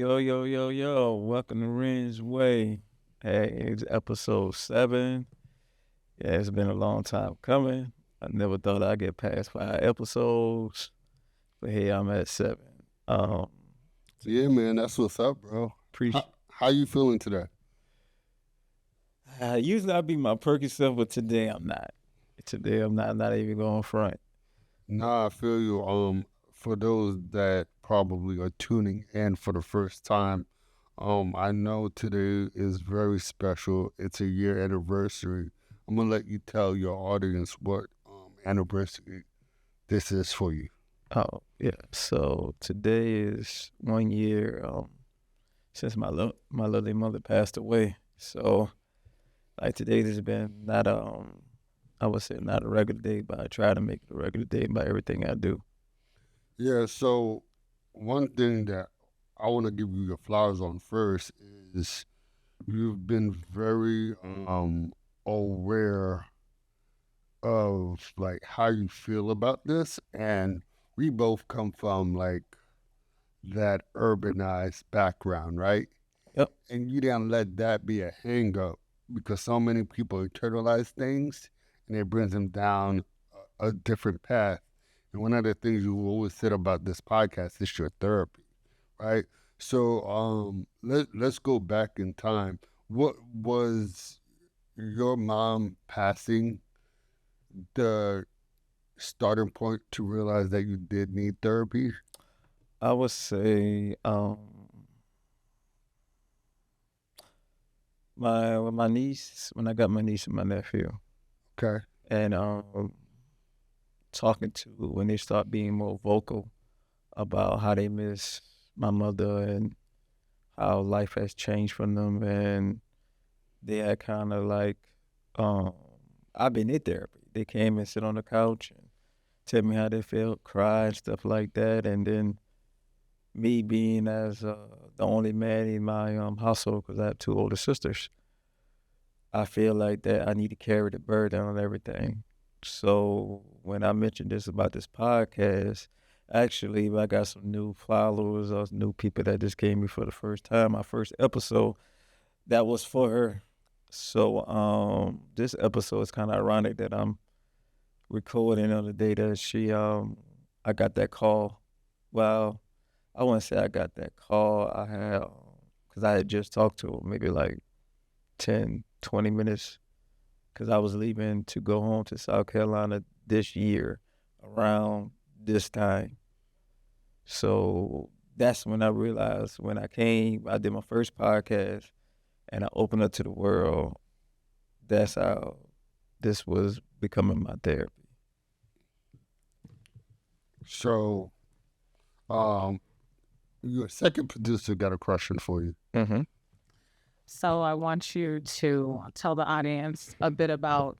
Yo. Welcome to Ren's Way. Hey, it's episode 7. Yeah, it's been a long time coming. I never thought I'd get past 5 episodes, but here I'm at 7. Um, Yeah, man, that's what's up, bro. appreciate. How you feeling today? Usually I be my perky self, but today I'm not. Today I'm not even going front. Nah, I feel you. For those that probably are tuning in for the first time, I know today is very special. It's a year anniversary. I'm gonna let you tell your audience what anniversary this is for you. Oh yeah. So today is 1 year since my lovely mother passed away. So like today has been not I would say not a regular day, but I try to make it a regular day by everything I do. Yeah, so one thing that I want to give you your flowers on first is you've been very aware of like how you feel about this, and we both come from like that urbanized background, right? Yep. And you didn't let that be a hang up because so many people internalize things and it brings them down a different path. And one of the things you always said about this podcast is your therapy, right? So let's go back in time. What was your mom passing the starting point to realize that you did need therapy? I would say my niece, when I got my niece and my nephew, Okay. and talking to when they start being more vocal about how they miss my mother and how life has changed for them, and they had kind of like um I've been in therapy. They came and sit on the couch and tell me how they felt, cry and stuff like that, and then me being as the only man in my household because I have 2 older sisters, I feel like that I need to carry the burden on everything. So when I mentioned this about this podcast, actually I got some new followers or new people that just came me for the first time. My first episode that was for her. So this episode is kind of ironic that I'm recording on the day that I got that call. Well, I wouldn't say I got that call. I had because I had just talked to her maybe like 10, 20 minutes because I was leaving to go home to South Carolina this year around this time. So that's when I realized when I came, I did my first podcast and I opened up to the world. That's how this was becoming my therapy. So your second producer got a question for you. Mm-hmm. So I want you to tell the audience a bit about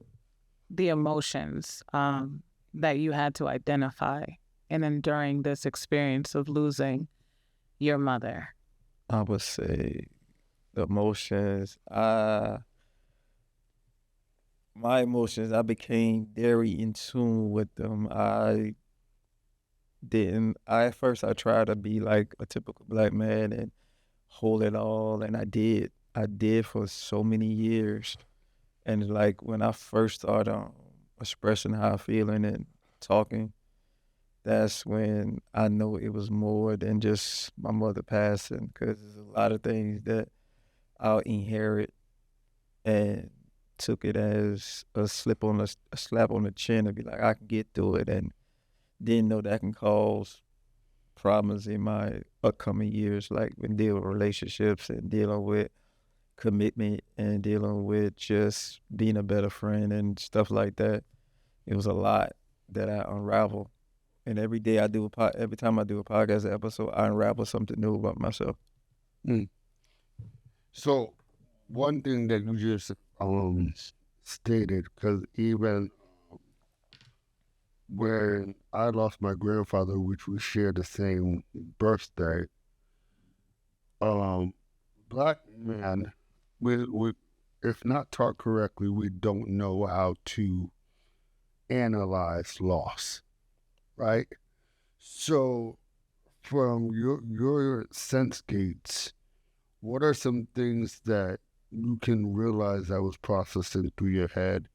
the emotions that you had to identify and then during this experience of losing your mother. I would say the emotions. My emotions. I became very in tune with them. I didn't. At first I tried to be like a typical black man and hold it all, and I did. I did for so many years. And like when I first started expressing how I'm feeling and talking, that's when I know it was more than just my mother passing, because there's a lot of things that I'll inherit and took it as a slap on the chin and be like, I can get through it, and didn't know that can cause problems in my upcoming years, like when dealing with relationships and dealing with commitment and dealing with just being a better friend and stuff like that. It was a lot that I unravel. And every day every time I do a podcast episode, I unravel something new about myself. Mm. So one thing that you just stated, because even when I lost my grandfather, which we share the same birthday, um, black men, we if not taught correctly, we don't know how to analyze loss, right? So from your sense gates, what are some things that you can realize that was processing through your head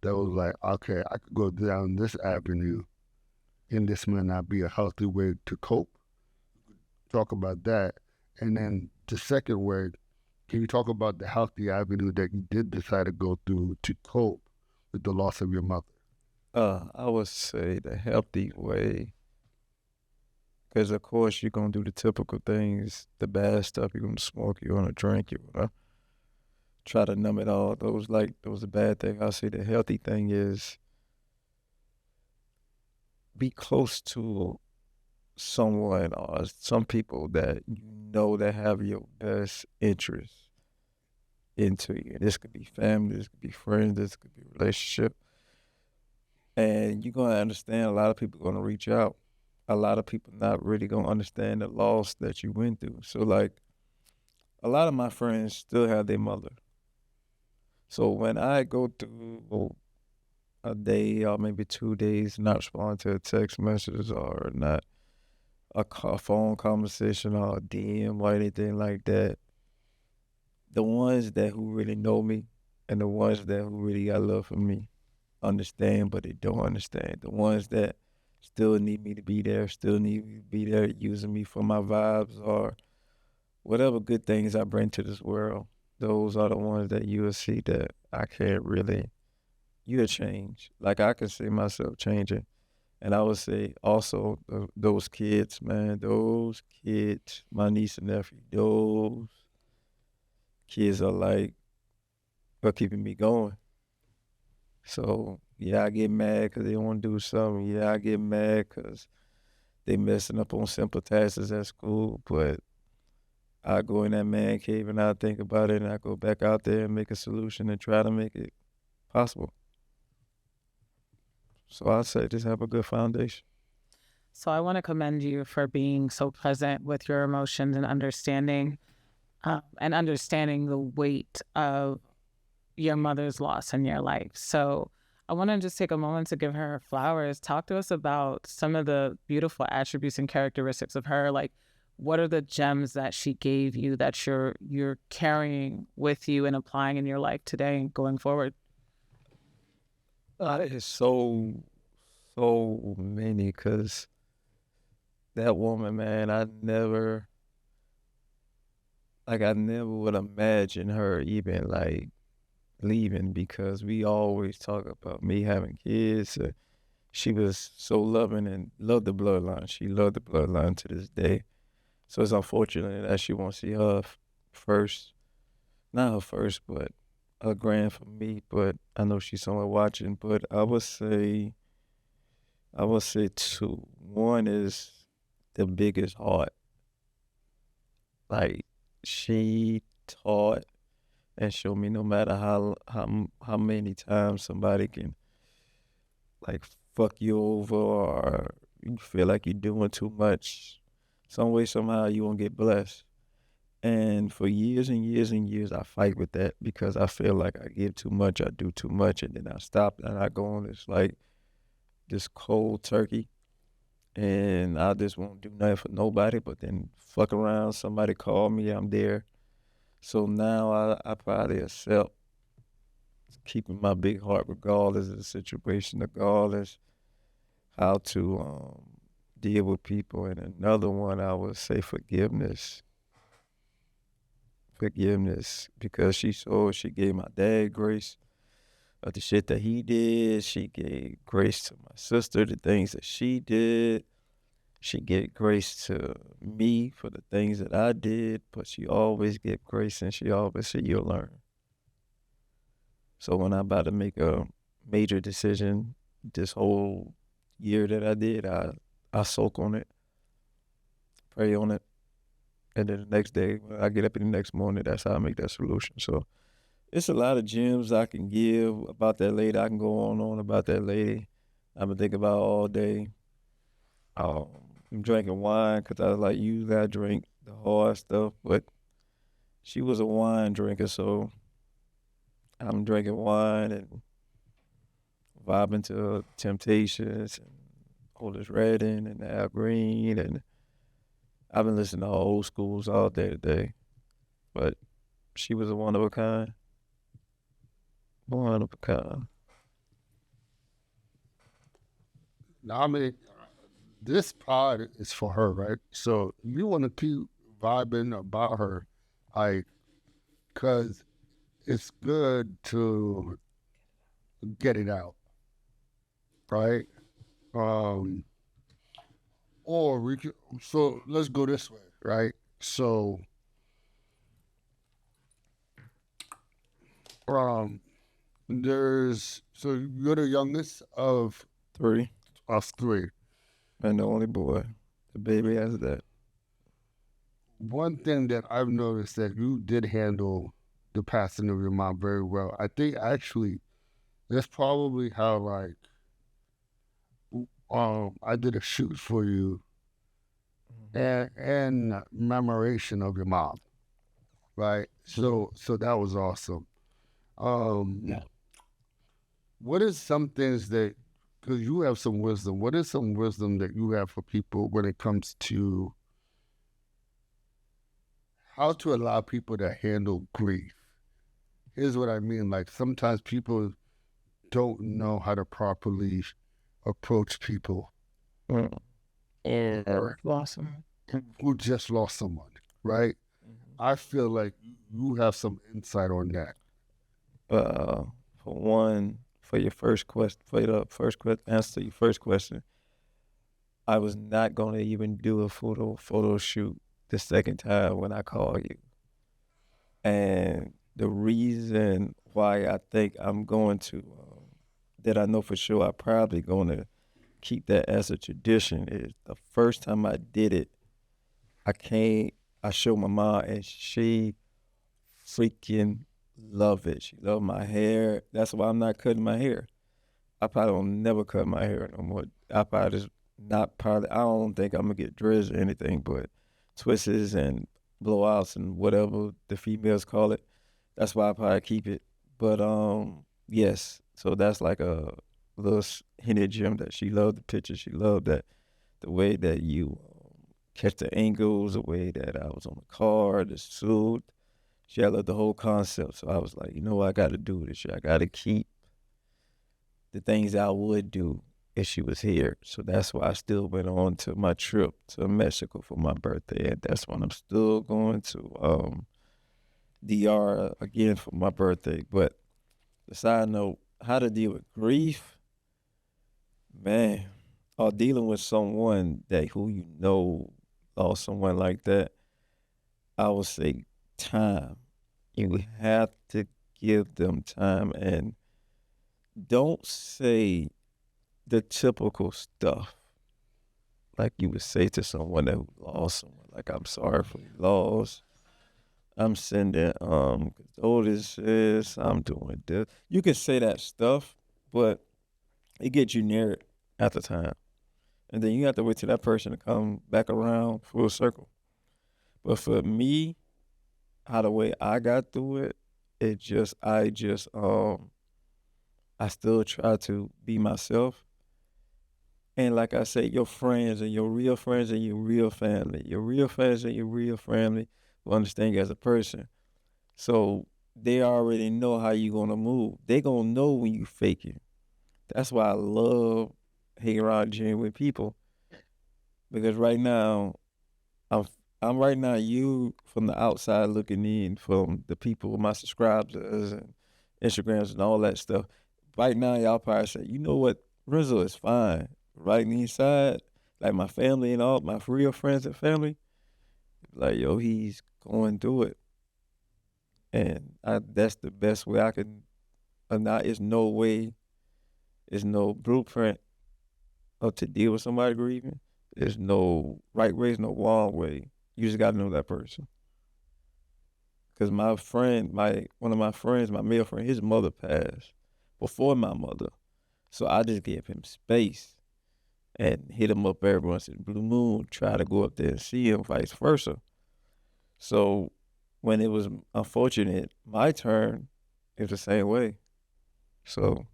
that was like, okay, I could go down this avenue and this might not be a healthy way to cope? Talk about that. And then the second word, can you talk about the healthy avenue that you did decide to go through to cope with the loss of your mother? I would say the healthy way, because of course you're gonna do the typical things, the bad stuff. You're gonna smoke, you're gonna drink, you're gonna try to numb it all. Those are bad things. I say the healthy thing is be close to someone or some people that you know that have your best interest into you. This could be family, this could be friends, this could be relationship. And you're gonna understand a lot of people gonna reach out. A lot of people not really gonna understand the loss that you went through. So like a lot of my friends still have their mother. So when I go through a day or maybe 2 days not responding to a text message or not phone conversation or a DM or anything like that, the ones that who really know me and the ones that who really got love for me understand, but they don't understand. The ones that still need me to be there, still need me to be there, using me for my vibes or whatever good things I bring to this world. Those are the ones that you will see that I can't really, you'll change. Like I can see myself changing. And I would say also those kids, man, those kids, my niece and nephew, those kids are like, are keeping me going. So yeah, I get mad because they want to do something. Yeah, I get mad because they messing up on simple tasks at school. But I go in that man cave and I think about it and I go back out there and make a solution and try to make it possible. So I'd say just have a good foundation. So I want to commend you for being so present with your emotions and understanding the weight of your mother's loss in your life. So I want to just take a moment to give her flowers. Talk to us about some of the beautiful attributes and characteristics of her. Like, what are the gems that she gave you that you're carrying with you and applying in your life today and going forward? It's so many because that woman, man, I never would imagine her even like leaving because we always talk about me having kids. She was so loving and loved the bloodline. She loved the bloodline to this day. So it's unfortunate that she won't see her first, not her first, but her grand for me. But I know she's somewhere watching. But I would say two. One is the biggest heart. Like she taught and showed me no matter how many times somebody can like fuck you over or you feel like you're doing too much, some way somehow you won't get blessed. And for years and years and years, I fight with that because I feel like I give too much, I do too much, and then I stop and I go on this cold turkey, and I just won't do nothing for nobody. But then fuck around, somebody call me, I'm there. So now I probably accept keeping my big heart regardless of the situation, regardless how to deal with people. And another one, I would say forgiveness. Forgiveness, because she gave my dad grace of the shit that he did. She gave grace to my sister, the things that she did. She gave grace to me for the things that I did, but she always gave grace and she always said, you'll learn. So when I'm about to make a major decision this whole year that I did, I soak on it, pray on it, and then the next day when I get up in the next morning, that's how I make that solution. So it's a lot of gems I can give about that lady. I can go on about that lady. I've been thinking about all day. Um, I'm drinking wine because I like usually I drink the hard stuff, but she was a wine drinker, so I'm drinking wine and vibing to Temptations and Otis Redding and Al Green and I've been listening to all old schools all day today, but she was a one of a kind. One of a kind. Now, I mean, this pod is for her, right? So you want to keep vibing about her, like, cause it's good to get it out, right? Um, or we could, so let's go this way, right? So, um, so you're the youngest of 3. us three. And the only boy. The baby has that. One thing that I've noticed that you did handle the passing of your mom very well. I think actually that's probably how like I did a shoot for you and commemoration of your mom, right? So that was awesome. Um, what is some things that because you have some wisdom? What is some wisdom that you have for people when it comes to how to allow people to handle grief? Here's what I mean. Like sometimes people don't know how to properly approach people Mm. or Awesome. who just lost someone, right? I feel like you have some insight on that. For one, for your first question, answer to your first question, I was not going to even do a photo shoot the second time when I called you. And the reason why I think I'm going to, that I know for sure I'm probably going to keep that as a tradition is the first time I did it, I showed my mom and she freaking loved it. She loved my hair. That's why I'm not cutting my hair. I probably will never cut my hair no more. I probably just not probably. I don't think I'm gonna get dreads or anything, but twists and blowouts and whatever the females call it. That's why I probably keep it. But yes. So that's like a little hidden gem that she loved the picture. She loved that the way that you catch the angles, the way that I was on the car, the suit. She loved the whole concept. So I was like, you know what, I got to do this shit. I got to keep the things I would do if she was here. So that's why I still went on to my trip to Mexico for my birthday. And that's when I'm still going to DR again for my birthday. But the side note, how to deal with grief, man, or dealing with someone that who you know lost someone like that, I would say time. You have to give them time and don't say the typical stuff like you would say to someone that lost someone. Like, I'm sorry for your loss. I'm sending condolences. I'm doing this. You can say that stuff, but it gets generic at the time. And then you have to wait till that person to come back around full circle. But for me, how the way I got through it, I still try to be myself. And like I say, your friends and your real friends and your real family. Your real friends and your real family will understand you as a person. So they already know how you gonna move. They gonna know when you faking. That's why I love hanging around genuine people. Because right now, I'm I'm right now you from the outside looking in from the people, my subscribers and Instagrams and all that stuff. Right now, y'all probably say, you know what, Rizzo is fine. Right inside, like my family and all my real friends and family, like yo, he's going through it, and that's the best way I can. Not it's no way, it's no blueprint of to deal with somebody grieving. There's no right way, there's no wrong way. You just got to know that person. Cause my friend, my one of my friends, my male friend, his mother passed before my mother, so I just gave him space and hit him up every once in a blue moon, try to go up there and see him, vice versa. So when it was unfortunate, my turn, it was the same way. So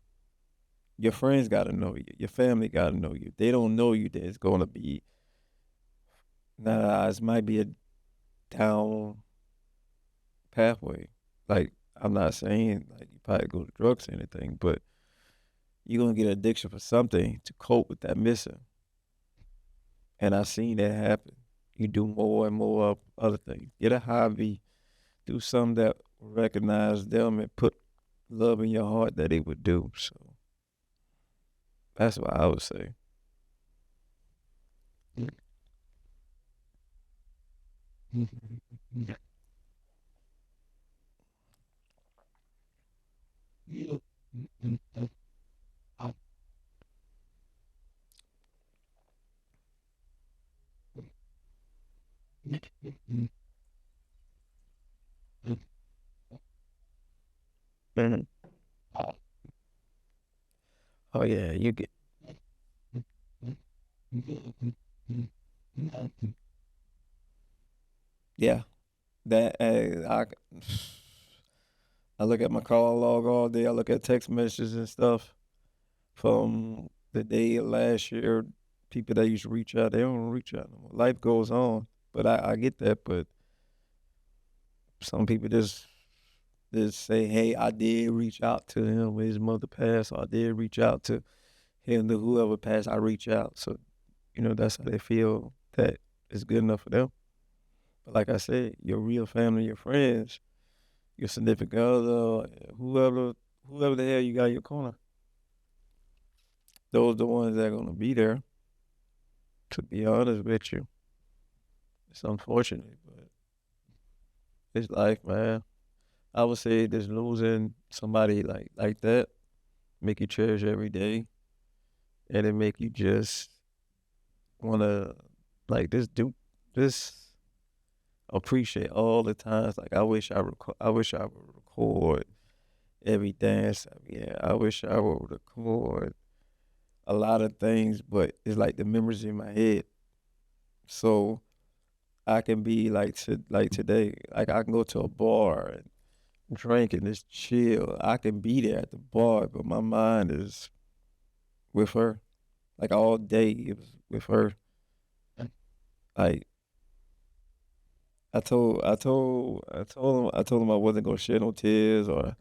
your friends got to know you, your family got to know you. They don't know you, there's going to be Nah, it might be a down pathway. Like, I'm not saying like you probably go to drugs or anything, but you're gonna get addiction for something to cope with that missing. And I've seen that happen. You do more and more of other things. Get a hobby, do something that recognize them and put love in your heart that they would do. So that's what I would say. Mhm. Oh yeah, you get yeah. That I look at my call log all day. I look at text messages and stuff from the day of last year. People that used to reach out, they don't reach out no more. Life goes on, but I get that. But some people just say, "Hey, I did reach out to him when his mother passed, or I did reach out to him to whoever passed. I reach out." So that's how they feel that it's good enough for them. But like I said, your real family, your friends, your significant other, whoever the hell you got in your corner, those the ones that are gonna be there. To be honest with you, it's unfortunate, but it's life, man. I would say just losing somebody like that make you cherish every day, and it make you just wanna just do just appreciate all the times. Like I wish I would record every dance. Yeah, I wish I would record a lot of things, but it's like the memories in my head. So I can be like today, like I can go to a bar and drink and just chill. I can be there at the bar, but my mind is with her. Like all day, it was with her. Like I told him I wasn't gonna shed no tears or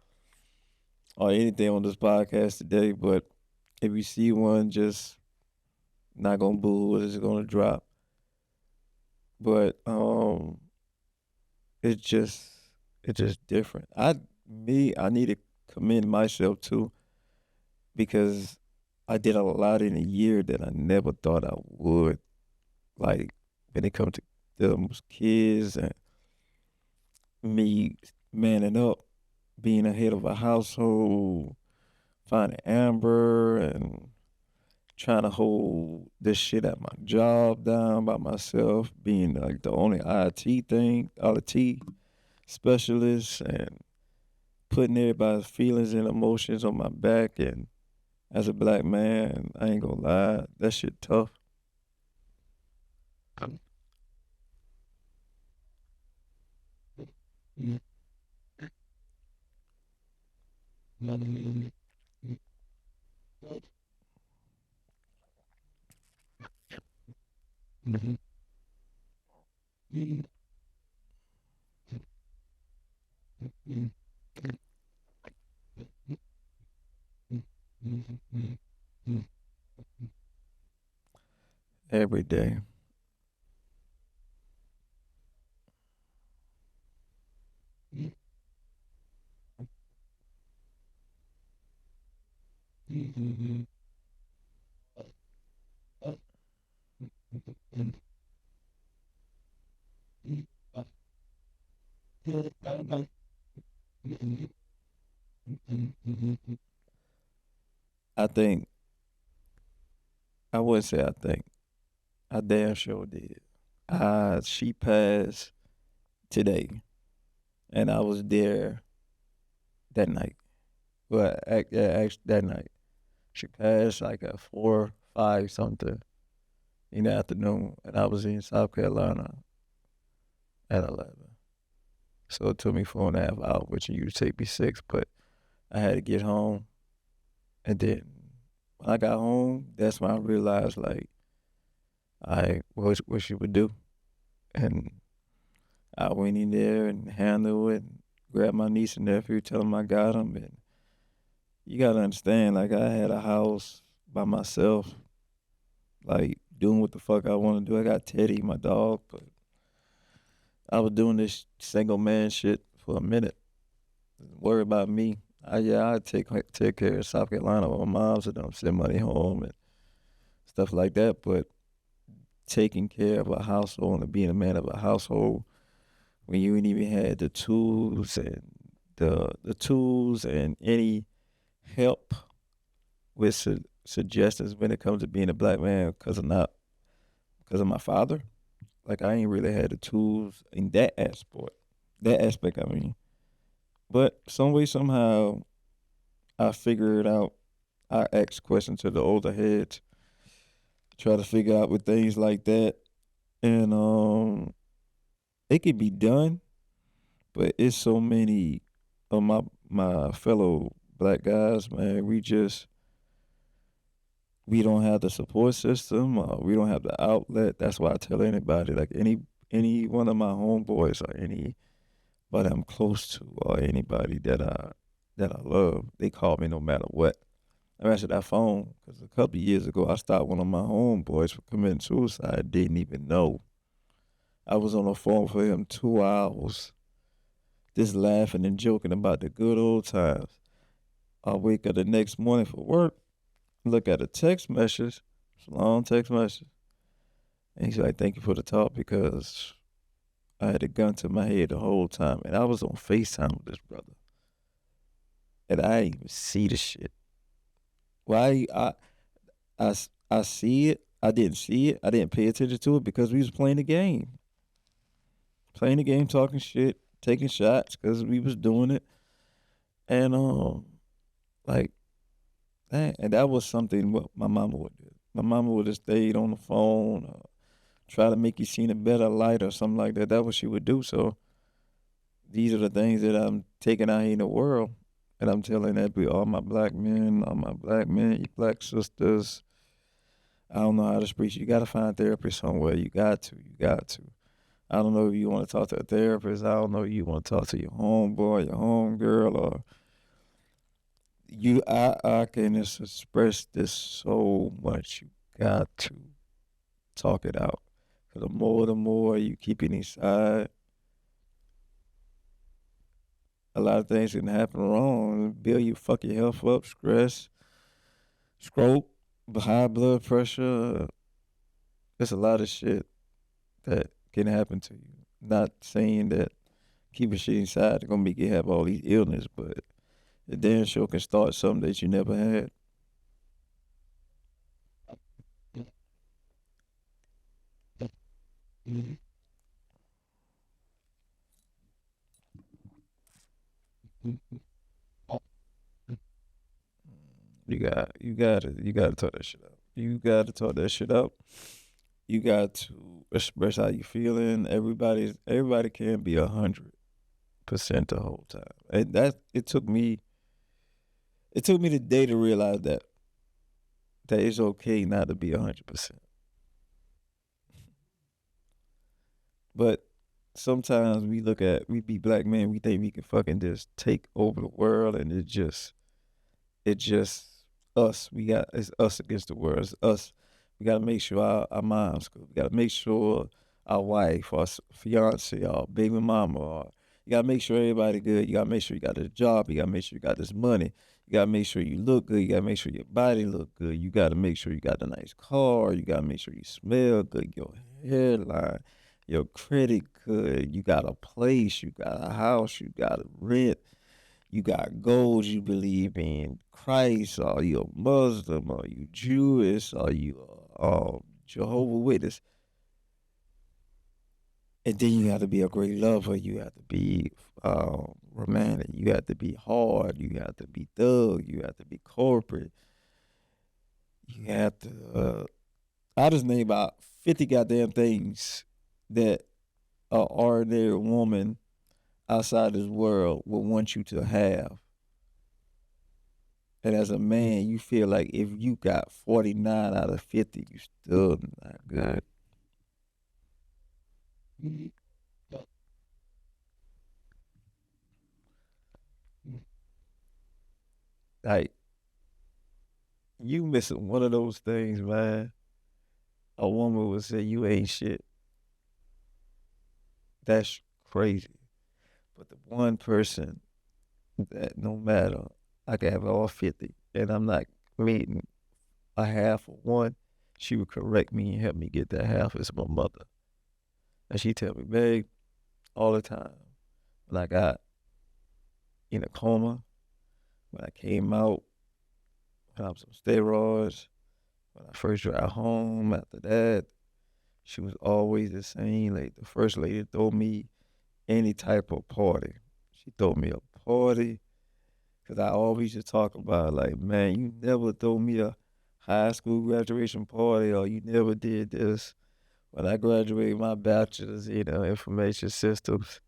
anything on this podcast today. But if you see one, just not gonna boo. It's gonna drop. But it's just it's just different. I need to commend myself too because I did a lot in a year that I never thought I would. Like when it comes to them kids and me manning up, being a head of a household, finding Amber and trying to hold this shit at my job down by myself, being like the only IT specialist and putting everybody's feelings and emotions on my back. And as a black man, I ain't gonna lie, that shit tough. Every day. I think I wouldn't say I think. I damn sure did. She passed today, and I was there that night. Well, yeah, actually that night. She passed like at 4, 5 something in the afternoon, and I was in South Carolina at 11. So it took me 4.5 hours, which it usually take me 6. But I had to get home, and then when I got home, that's when I realized like I what she would do. And I went in there and handled it, grabbed my niece and nephew, tell them I got them. And you got to understand, like, I had a house by myself, like, doing what the fuck I want to do. I got Teddy, my dog, but I was doing this single man shit for a minute. Worry about me. I take care of South Carolina with my mom, so them send money home and stuff like that. But taking care of a household and being a man of a household when you ain't even had the tools and the tools and any help with suggestions when it comes to being a black man because of my father. Like I ain't really had the tools in that aspect. That aspect, I mean. But some way somehow I figured out. I asked questions to the older heads, try to figure out with things like that, and it could be done. But it's so many of my fellow black guys, man. We don't have the support system. We don't have the outlet. That's why I tell anybody, like any one of my homeboys or anybody I'm close to or anybody that I love, they call me no matter what. I answered that phone because a couple of years ago I stopped one of my homeboys for committing suicide. I didn't even know. I was on the phone for him 2 hours, just laughing and joking about the good old times. I wake up the next morning for work, look at a text message, it's a long text message. And he's like, thank you for the talk because I had a gun to my head the whole time. And I was on FaceTime with this brother. And I didn't even see the shit. Why I see it. I didn't see it. I didn't pay attention to it because we was playing the game. Playing the game, talking shit, taking shots because we was doing it. And like that, and that was something what my mama would do. My mama would have stayed on the phone, try to make you see in a better light or something like that. That's what she would do. So these are the things that I'm taking out here in the world, and I'm telling that be all my black men, you black sisters. I don't know how to speak. You got to find therapy somewhere. You got to. You got to. I don't know if you want to talk to a therapist. I don't know if you want to talk to your homeboy, your homegirl, or you. I can just express this so much. You got to talk it out. Cause the more you keep it inside, a lot of things can happen wrong. Build you fuck your health up, stress, stroke, high blood pressure. There's a lot of shit that can happen to you. Not saying that keeping shit inside is gonna make you have all these illness, but it damn sure can start something that you never had. You gotta talk that shit up. You gotta talk that shit up. You got to express how you feeling. Everybody can't be 100% the whole time. And that it took me the day to realize that it's okay not to be 100%. But sometimes we be black men, we think we can fucking just take over the world and it's just us. It's us against the world. It's us. We gotta make sure our mom's good. We gotta make sure our wife, our fiance, our baby mama, or you gotta make sure everybody good. You gotta make sure you got this job. You gotta make sure you got this money. You gotta make sure you look good. You gotta make sure your body look good. You gotta make sure you got a nice car. You gotta make sure you smell good. Your hairline, your credit good. You got a place. You got a house. You got a rent. You got goals you believe in. Christ, are you a Muslim? Are you Jewish? Are you Jehovah Witness? And then you have to be a great lover. You have to be romantic. You have to be hard. You have to be thug. You have to be corporate. You have to. I just named about 50 goddamn things that an ordinary woman outside this world would want you to have. And as a man, you feel like if you got 49 out of 50, you still not good. Like, you missing one of those things, man. A woman would say you ain't shit. That's crazy. But the one person that no matter, I could have all 50 and I'm not meeting a half of one, she would correct me and help me get that half is my mother. And she tell me, babe, all the time, when I got in a coma, when I came out, when I was on steroids, when I first got home after that, she was always the same. Like the first lady to throw me any type of party. She throw me a party because I always just talk about like, man, you never throw me a high school graduation party or you never did this. When I graduated my bachelor's in information systems,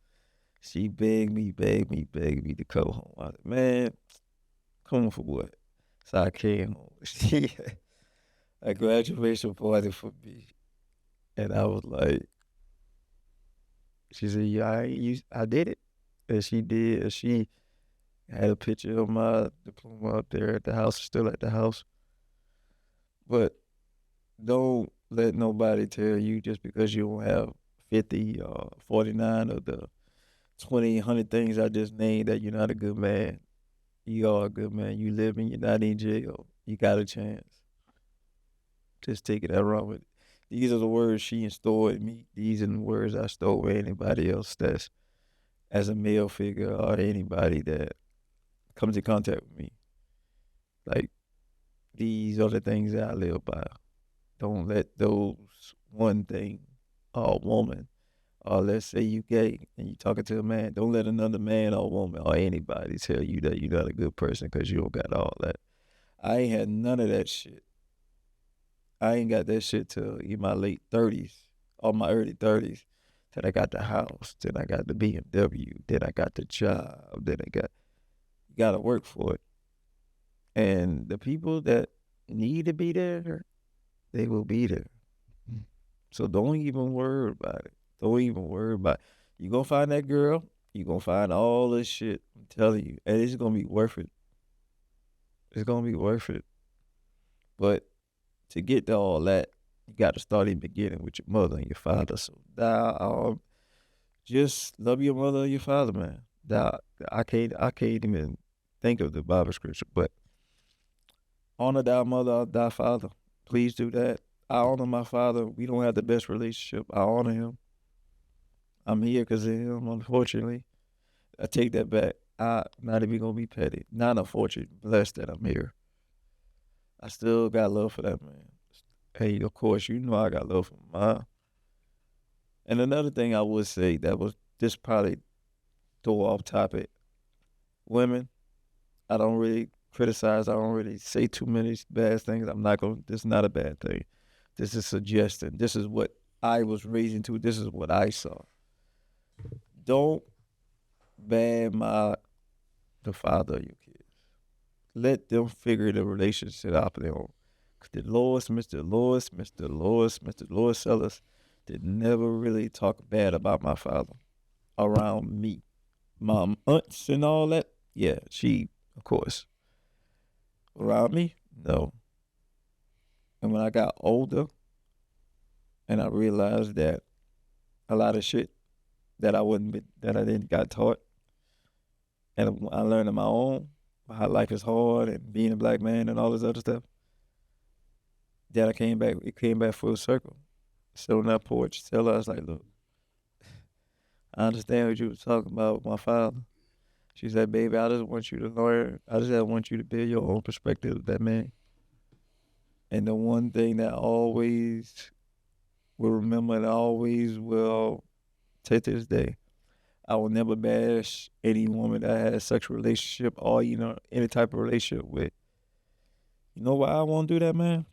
she begged me to come home. I said, man, come home for what? So I came home. She had a graduation party for me. And I was like, she said, yeah, I did it. And she did. And she had a picture of my diploma up there at the house, still at the house. But don't let nobody tell you just because you don't have 50 or 49 of the 20, 100 things I just named that you're not a good man. You are a good man. You living, you're not in jail. You got a chance. Just take it and run with it. These are the words she installed in me. These are the words I stole with anybody else that's as a male figure or anybody that comes in contact with me. Like, these are the things that I live by. Don't let those one thing or woman, or let's say you gay and you talking to a man, don't let another man or woman or anybody tell you that you're not a good person because you don't got all that. I ain't had none of that shit. I ain't got that shit till in my late 30s or my early 30s. Then I got the house, then I got the BMW, then I got the job, then I got, you got to work for it. And the people that need to be there, they will be there. So don't even worry about it. Don't even worry about it. You gonna find that girl, you gonna find all this shit. I'm telling you. And it's gonna be worth it. It's gonna be worth it. But to get to all that, you gotta start in the beginning with your mother and your father. So now just love your mother and your father, man. Now, I can't even think of the Bible scripture, but honor thy mother, thy father. Please do that. I honor my father. We don't have the best relationship. I honor him. I'm here because of him, unfortunately. I take that back. I not even gonna be petty. Not unfortunate, blessed that I'm here. I still got love for that man. Hey, of course, you know I got love for mine. And another thing I would say that was just probably throw off topic. Women, I don't really criticize. I don't really say too many bad things. I'm not going. This is not a bad thing. This is suggesting. This is what I was raised into. This is what I saw. Don't badmouth the father of your kids. Let them figure the relationship out their own. The Lois, Mr. Lois, Mr. Lois, Mr. Lois Sellers did never really talk bad about my father around me. My aunts and all that, yeah, she, of course. Around me, no. And when I got older and I realized that a lot of shit that that I didn't got taught, and I learned on my own how life is hard and being a black man and all this other stuff. Then I came back. It came back full circle. Sat on that porch, tell her, I was like, look, I understand what you was talking about with my father. She said, baby, I just want you to learn. I just want you to build your own perspective of that man. And the one thing that I always will remember and I always will take to this day, I will never bash any woman that I had a sexual relationship or, any type of relationship with. You know why I won't do that, man?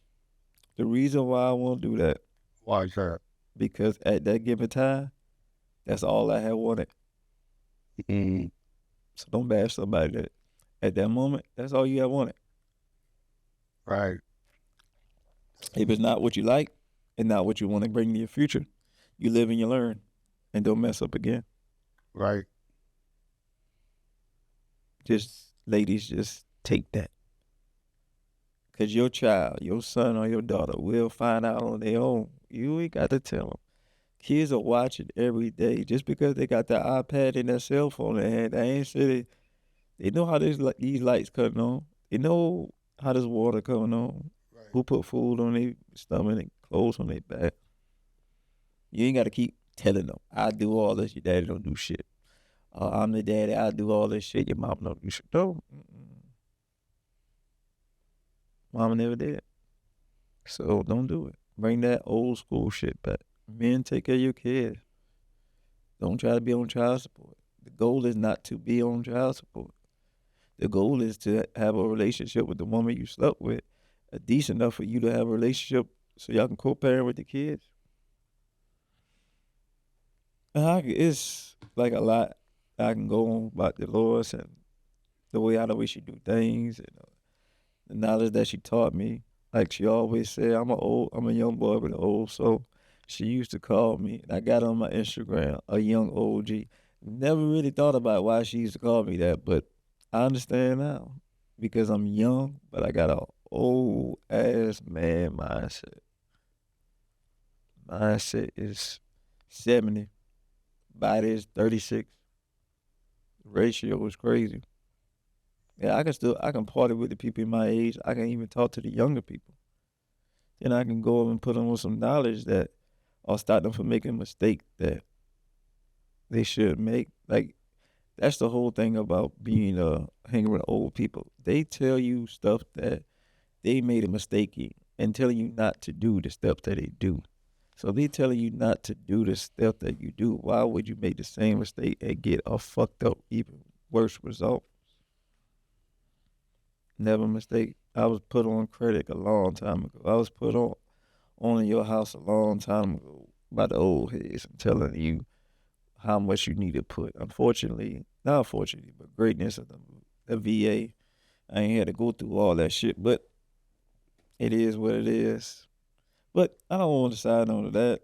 The reason why I won't do that, Why is that? because at that given time, that's all I had wanted. Mm, So don't bash somebody that at that moment, that's all you have wanted. right, If it's not what you like and not what you want to bring to your future, you live and you learn and don't mess up again. right. Just ladies, just Take that. Because your child, your son or your daughter will find out on their own. You ain't got to tell them. Kids are watching every day. Just because they got their iPad and their cell phone in their hand, they ain't say they know how these lights cutting on. They know how this water coming on. Right. Who put food on their stomach and clothes on their back. You ain't got to keep telling them, I do all this, your daddy don't do shit. I'm the daddy, I do all this shit, your mom don't do shit. No. Mama never did. So don't do it. Bring that old school shit back. Men, take care of your kids. Don't try to be on child support. The goal is not to be on child support. The goal is to have a relationship with the woman you slept with, decent enough for you to have a relationship so y'all can co-parent with the kids. It's like a lot I can go on about Dolores and the way she do things and the knowledge that she taught me. Like she always said, I'm a young boy with an old soul. She used to call me, and I got on my Instagram, a young OG. Never really thought about why she used to call me that, but I understand now because I'm young, but I got a old ass man mindset. Mindset is 70, body is 36. Ratio is crazy. Yeah, I can party with the people in my age. I can even talk to the younger people. Then I can go up and put them on some knowledge that or stop them from making a mistake that they should make. Like that's the whole thing about being hanging with old people. They tell you stuff that they made a mistake in and telling you not to do the stuff that they do. So they telling you not to do the stuff that you do. Why would you make the same mistake and get a fucked up, even worse result? Never mistake. I was put on credit a long time ago. I was put on in your house a long time ago by the old heads and telling you how much you need to put. Unfortunately, not unfortunately, but greatness of the VA, I ain't had to go through all that shit, but it is what it is. But I don't want to side on to that.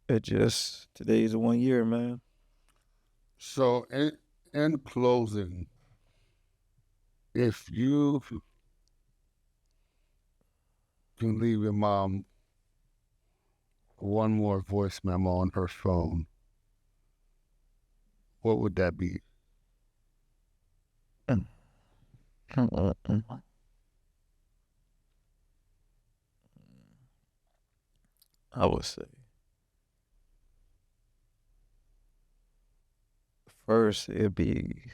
It just today's the 1 year, man. So, in closing, if you can leave your mom one more voice memo on her phone, what would that be? I would say first it'd be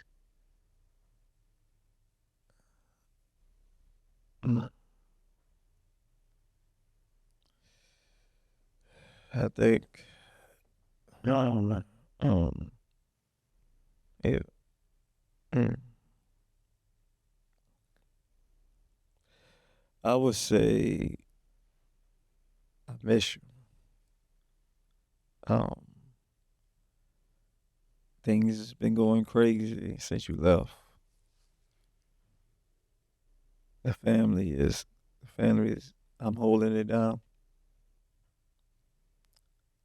I think it, mm, I would say I miss you. Um, things has been going crazy since you left. The family is. I'm holding it down.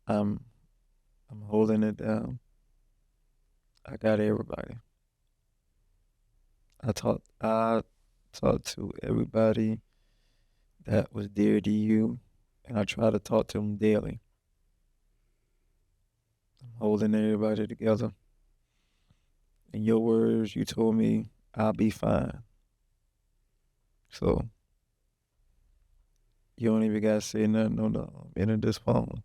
I'm I'm holding it down. I got everybody. I talked to everybody that was dear to you, and I try to talk to them daily. I'm holding everybody together. In your words, you told me I'll be fine. So you don't even gotta say nothing on the end of this phone.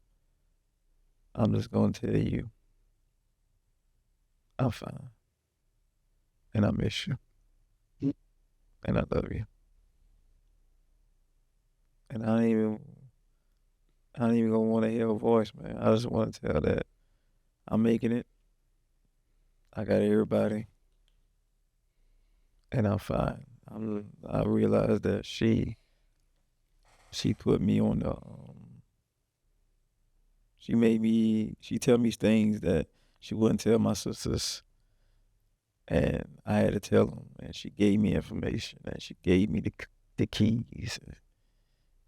I'm just gonna tell you I'm fine, and I miss you, and I love you, and I don't even gonna want to hear a voice, man. I just want to tell that I'm making it. I got everybody, and I'm fine. I realized that she put me on the she tell me things that she wouldn't tell my sisters, and I had to tell them, and she gave me information, and she gave me the keys.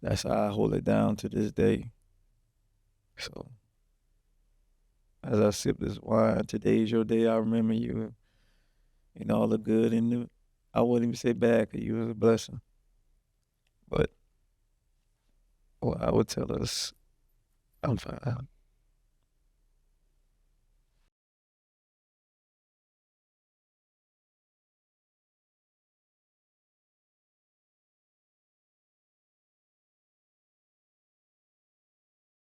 That's how I hold it down to this day. So as I sip this wine, today's your day. I remember you and all the good in it. I wouldn't even say bad because you was a blessing. But well, I would tell us, I'm fine.